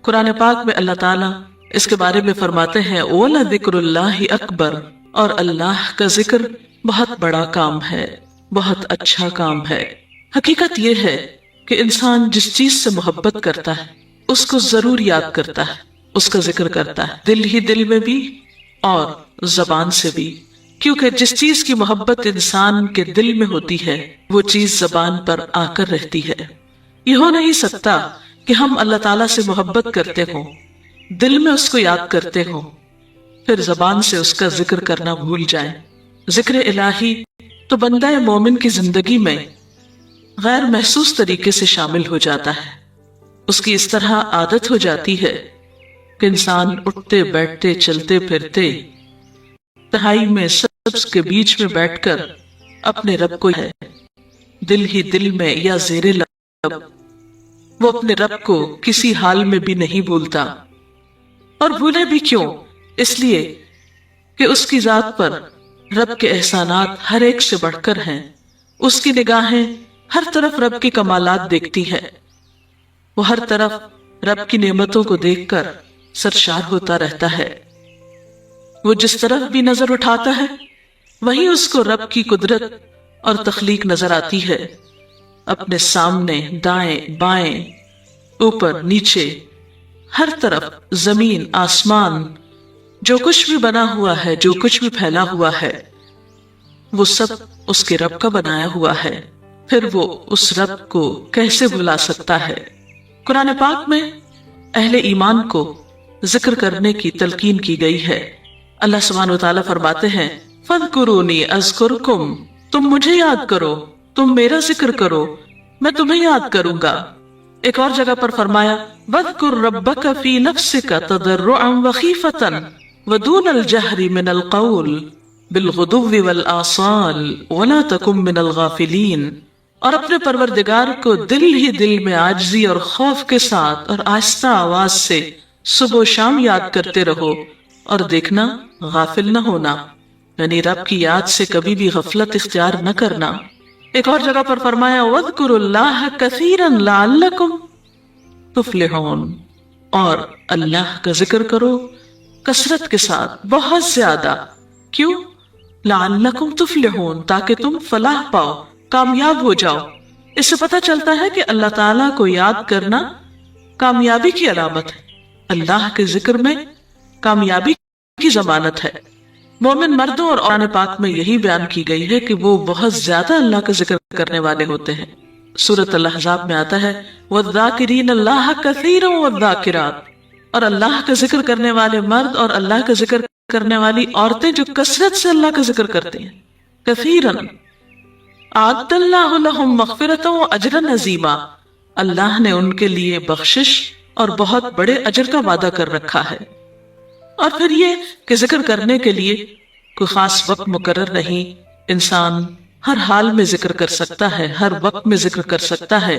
قرآن پاک میں اللہ تعالیٰ اس کے بارے میں فرماتے ہیں وَلَذِكْرُ اللَّهِ أَكْبَرُ، اور اللہ کا ذکر بہت بڑا کام ہے، بہت اچھا کام ہے۔ حقیقت یہ ہے کہ انسان جس چیز سے محبت کرتا ہے اس کو ضرور یاد کرتا ہے، اس کا ذکر کرتا ہے، دل ہی دل میں بھی اور زبان سے بھی، کیونکہ جس چیز کی محبت انسان کے دل میں ہوتی ہے وہ چیز زبان پر آ کر رہتی ہے۔ یہ ہو نہیں سکتا کہ ہم اللہ تعالیٰ سے محبت کرتے ہوں، دل میں اس کو یاد کرتے ہوں، پھر زبان سے اس کا ذکر کرنا بھول جائیں۔ ذکر الہی تو بندہ مومن کی زندگی میں غیر محسوس طریقے سے شامل ہو جاتا ہے، اس کی اس طرح عادت ہو جاتی ہے کہ انسان اٹھتے بیٹھتے چلتے پھرتے تہائی میں سب کے بیچ میں بیٹھ کر اپنے رب کو ہے دل ہی دل میں یا زیر لب، وہ اپنے رب کو کسی حال میں بھی نہیں بھولتا، اور بھولے بھی کیوں؟ اس لیے کہ اس کی ذات پر رب کے احسانات ہر ایک سے بڑھ کر ہیں، اس کی نگاہیں ہر طرف رب کی کمالات دیکھتی ہے، وہ ہر طرف رب کی نعمتوں کو دیکھ کر سرشار ہوتا رہتا ہے۔ وہ جس طرف بھی نظر اٹھاتا ہے وہیں اس کو رب کی قدرت اور تخلیق نظر آتی ہے، اپنے سامنے، دائیں بائیں، اوپر نیچے، ہر طرف زمین آسمان، جو کچھ بھی بنا ہوا ہے، جو کچھ بھی پھیلا ہوا ہے، وہ سب اس کے رب کا بنایا ہوا ہے، پھر وہ اس رب کو کیسے بھلا سکتا ہے؟ قرآن پاک میں اہل ایمان کو ذکر کرنے کی تلقین کی گئی ہے۔ اللہ سبحانہ وتعالیٰ فرماتے ہیں فَاذْكُرُونِي أَذْكُرْكُمْ، تم مجھے یاد کرو، تم میرا ذکر کرو، میں تمہیں یاد کروں گا۔ ایک اور جگہ پر فرمایا وَاذْكُرْ رَبَّكَ فِي نَفْسِكَ تَضَرُّعًا وَخِيفَةً وَدُونَ الْجَهْرِ مِنَ الْقَوْلِ بِالْغُدُوِّ وَالْآصَالِ وَلَا تَكُن مِّنَ الْغَافِلِينَ، اور اپنے پروردگار کو دل ہی دل میں عاجزی اور خوف کے ساتھ اور آہستہ آواز سے صبح و شام یاد کرتے رہو، اور دیکھنا غافل نہ ہونا، یعنی رب کی یاد سے کبھی بھی غفلت اختیار نہ کرنا۔ ایک اور جگہ پر فرمایا وَاذْكُرُوا اللَّهَ كَثِيرًا لَعَلَّكُمْ تُفْلِحُونَ، اور اللہ کا ذکر کرو کثرت کے ساتھ، بہت زیادہ۔ کیوں؟ لَعَلَّكُمْ تُفْلِحُونَ، تاکہ تم فلاح پاؤ، کامیاب ہو جاؤ۔ اس سے پتہ چلتا ہے کہ اللہ تعالیٰ کو یاد کرنا کامیابی کی علامت ہے، اللہ کے ذکر میں کامیابی کی ضمانت ہے۔ مومن مردوں اور قرآن پاک میں یہی بیان کی گئی ہے کہ وہ بہت زیادہ اللہ کا ذکر کرنے والے ہوتے ہیں۔ سورۃ الاحزاب میں آتا ہے وَالذَّاكِرِينَ اللَّهَ كَثِيرًا وَالذَّاكِرَاتِ، اور اللہ کا ذکر کرنے والے مرد اور اللہ کا ذکر کرنے والی عورتیں جو کثرت سے اللہ کا ذکر کرتی ہیں، کثیرن اعد اللہ لہم مغفرۃ و اجرا عظیما، اللہ نے ان کے لیے بخشش اور بہت بڑے اجر کا وعدہ کر رکھا ہے۔ اور پھر یہ کہ ذکر کرنے کے لیے کوئی خاص وقت مقرر نہیں، انسان ہر حال میں ذکر کر سکتا ہے، ہر وقت میں ذکر کر سکتا ہے۔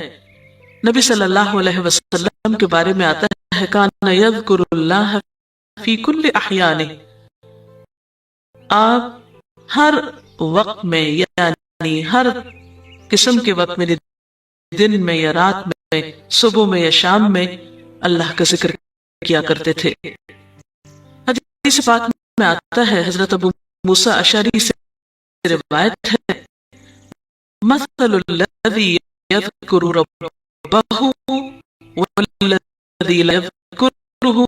نبی صلی اللہ علیہ وسلم کے بارے میں آتا ہے کان یذکر اللہ فی کل احیانہ، آپ ہر وقت میں یعنی ہر قسم کے وقت میں، دن میں یا رات میں، صبح میں یا شام میں اللہ کا ذکر کیا کرتے تھے۔ حدیث پاک میں آتا ہے، حضرت ابو موسیٰ اشعری سے روایت ہے، مثل الذی یذکر ربہ والذی لا یذکرہ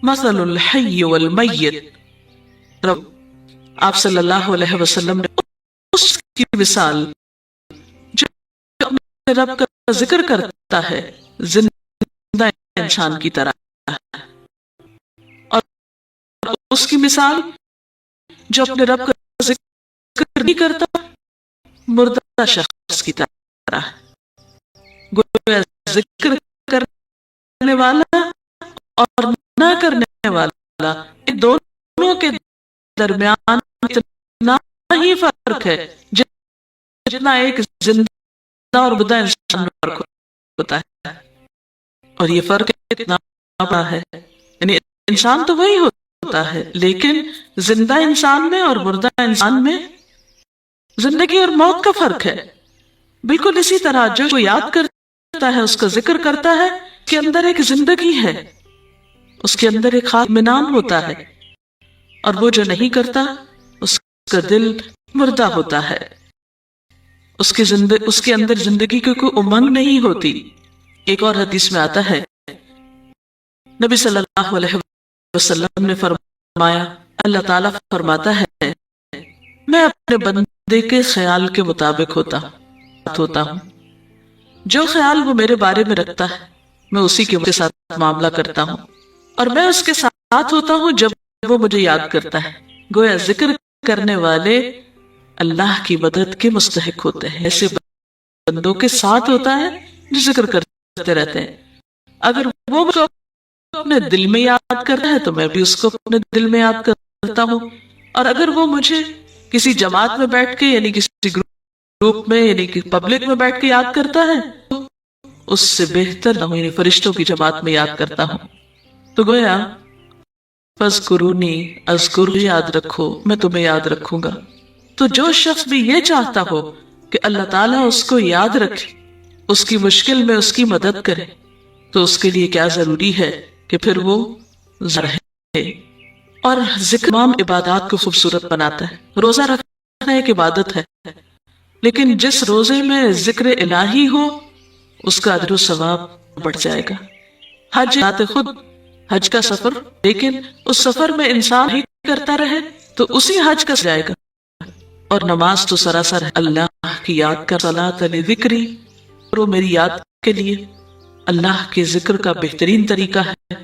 مثل الحی والمیت۔ آپ صلی اللہ علیہ وسلم نے اس کی مثال جو اپنے رب کا ذکر کرتا ہے زندہ انسان کی طرح، اور اس کی مثال جو اپنے رب کا ذکر نہیں کرتا مردہ شخص کی طرح۔ گویا ذکر کرنے والا اور نہ کرنے والا، ان دونوں کے درمیان اتنا ہی فرق ہے جتنا ایک زندہ اور مردہ انسان میں فرق ہوتا ہے، اور یہ فرق اتنا بڑا ہے، یعنی انسان تو وہی ہوتا ہے لیکن زندہ انسان میں اور مردہ انسان میں زندگی اور موت کا فرق ہے۔ بالکل اسی طرح جو یاد کرتا ہے، اس کا ذکر کرتا ہے، اس کے اندر ایک زندگی ہے، اس کے اندر ایک خاص اطمینان ہوتا ہے، اور وہ جو نہیں کرتا اس کا دل مردہ ہوتا ہے، اس کے اندر زندگی کی کوئی امنگ نہیں ہوتی۔ ایک اور حدیث میں آتا ہے، نبی صلی اللہ علیہ وسلم نے فرمایا، اللہ تعالیٰ فرماتا ہے میں اپنے بندے کے خیال کے مطابق ہوتا ہوں، جو خیال وہ میرے بارے میں رکھتا ہے میں اسی کے ساتھ معاملہ کرتا ہوں، اور میں اس کے ساتھ ہوتا ہوں جب وہ مجھے یاد کرتا ہے۔ گویا ذکر کرنے والے اللہ کی مدد کے مستحق ہوتے ہیں، ایسے بندوں کے ساتھ ہوتا ہے جو ذکر کرتے رہتے ہیں۔ اگر وہ مجھے اپنے دل میں یاد کرتا ہے تو میں بھی اس کو اپنے دل میں یاد کرتا ہوں، اور اگر وہ مجھے کسی جماعت میں بیٹھ کے یعنی کسی گروپ میں یعنی کہ پبلک میں بیٹھ کے یاد کرتا ہے تو اس سے بہتر نہ ہوں، یعنی فرشتوں کی جماعت میں یاد کرتا ہوں۔ تو گویا فاذکرونی اذکر، یاد رکھو میں تمہیں یاد رکھوں گا۔ تو جو شخص بھی یہ چاہتا ہو کہ اللہ تعالیٰ اس کو یاد رکھے، اس کی مشکل میں اس کی مدد کرے، تو اس کے لیے کیا ضروری ہے کہ پھر وہ رہے۔ اور ذکر تمام عبادات کو خوبصورت بناتا ہے۔ روزہ رکھنا ایک عبادت ہے، لیکن جس روزے میں ذکر الہی ہو اس کا اجر و ثواب بڑھ جائے گا۔ حج ذات خود حج کا سفر، لیکن اس سفر میں انسان ہی کرتا رہے تو اسی حج کا جائے گا۔ اور نماز تو سراسر اللہ کی یاد کا صلاۃ ذکری، اور وہ میری یاد کے لیے اللہ کے ذکر کا بہترین طریقہ ہے۔